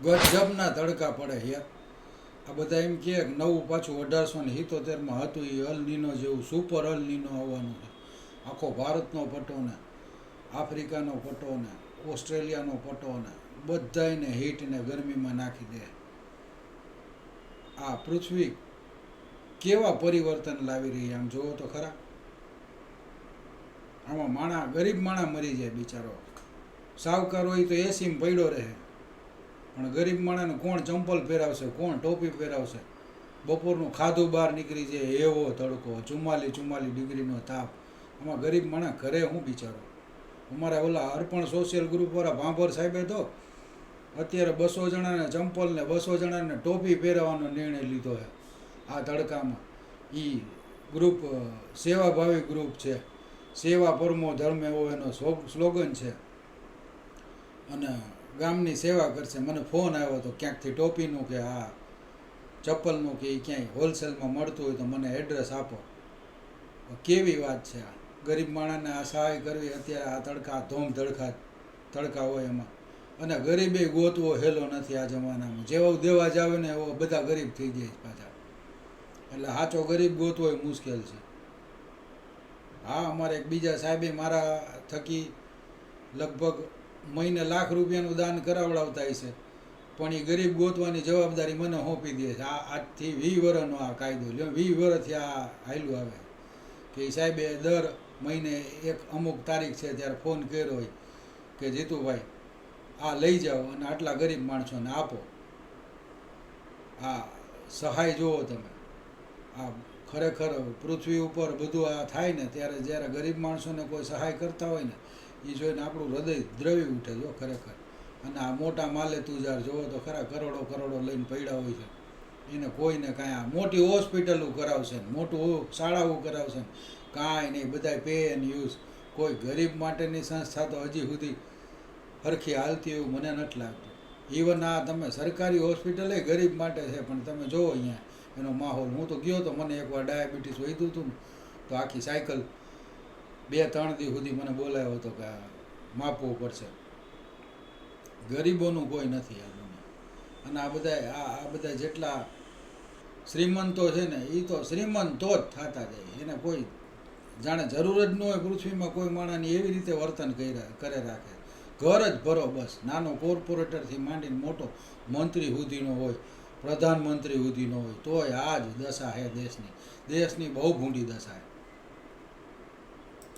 ગજબના તડકા પડે યાર. આ બધા એમ કહે કે નવું પાછું 1877માં હતું એ અલ નીનો જેવું સુપર અલ નીનો આવવાનું છે. આખો ભારતનો પટો ને આફ્રિકાનો પટો ને ઓસ્ટ્રેલિયાનો પટો ને બધાને હીટને ગરમીમાં નાખી દે. આ પૃથ્વી કેવા પરિવર્તન લાવી રહી આમ જોવો તો ખરા. આમાં ગરીબ માણા મરી જાય બિચારો. સાવકાર હોય તો એસીમાં પડ્યો રહે, પણ ગરીબ માણાને કોણ ચંપલ પહેરાવશે, કોણ ટોપી પહેરાવશે. બપોરનું ખાધું બહાર નીકળી જાય એવો તડકો, 44 ડિગ્રીનો તાપ. આમાં ગરીબ માણા ઘરે હું બિચારો. અમારા ઓલા અર્પણ સોશિયલ ગ્રુપવાળા ભાંભર સાહેબે તો અત્યારે 200 જણાને ચંપલ ને 200 જણાને ટોપી પહેરાવવાનો નિર્ણય લીધો છે આ તડકામાં. એ ગ્રુપ સેવાભાવી ગ્રુપ છે, સેવા પરમો ધર્મ એવો એનો સ્લોગન છે, અને ગામની સેવા કરશે. મને ફોન આવ્યો હતો ક્યાંકથી ટોપીનું કે આ ચપ્પલનું કે એ ક્યાંય હોલસેલમાં મળતું હોય તો મને એડ્રેસ આપો. કેવી વાત છે આ. ગરીબ માણસને આ સહાય કરવી અત્યારે આ તડકા ધોમ તડકા હોય એમાં. અને ગરીબે ગોતવો હેલો નથી આ જમાનામાં. જેવો દેવા જાવ ને એવો બધા ગરીબ થઈ જાય પાછા. એટલે સાચો ગરીબ ગોતવો એ મુશ્કેલ છે. હા, અમારે એક બીજા સાહેબે મારા થકી લગભગ મહિને ₹1,00,000 દાન કરાવડાવતા હશે, પણ એ ગરીબ ગોતવાની જવાબદારી મને સોંપી દે છે. આજથી 20 વર્ષનો આ કાયદો લ્યો, 20 વર્ષથી આ હાલ્યું આવે કે એ સાહેબે દર મહિને એક અમુક તારીખ છે ત્યારે ફોન કર્યો હોય કે જીતુભાઈ આ લઈ જાઓ અને આટલા ગરીબ માણસોને આપો. આ સહાય જુઓ તમે. આ ખરેખર પૃથ્વી ઉપર બધું આ થાય ને ત્યારે જ્યારે ગરીબ માણસોને કોઈ સહાય કરતા હોય ને એ જોઈને આપણું હૃદય દ્રવી ઉઠે જો ખરેખર. અને આ મોટા માલે તુજાર જોવો તો ખરા, કરોડો લઈને પડ્યા હોય છે. એને કોઈને કાંઈ આ મોટી હોસ્પિટલો કરાવશે ને મોટું શાળાઓ કરાવશે ને કાંઈ નહીં, બધા પે એન્ડ યુઝ. કોઈ ગરીબ માટેની સંસ્થા તો હજી સુધી સરખી હાલતી એવું મને નથી લાગતું. ઇવન આ તમે સરકારી હોસ્પિટલ એ ગરીબ માટે છે, પણ તમે જુઓ અહીંયા એનો માહોલ. હું તો ગયો તો, મને એકવાર ડાયાબિટીસ વધ્યું હતું ને તો આખી સાયકલ 2-3 દી સુધી મને બોલાવ્યો હતો કે માપવું પડશે. ગરીબોનું કોઈ નથી આ દુનિયા. અને આ બધા જેટલા શ્રીમંતો છે ને એ તો શ્રીમંતો જ થતા જાય. એને કોઈ જાણે જરૂર જ ન હોય પૃથ્વીમાં કોઈ માણસની એવી રીતે વર્તન કરે રાખે. ઘર જ ભરો બસ. નાનો કોર્પોરેટરથી માંડીને મોટો મંત્રી સુધીનો હોય, પ્રધાનમંત્રી સુધીનો હોય, તોય આ જ દશા છે દેશની. દેશની બહુ ભૂંડી દશા છે.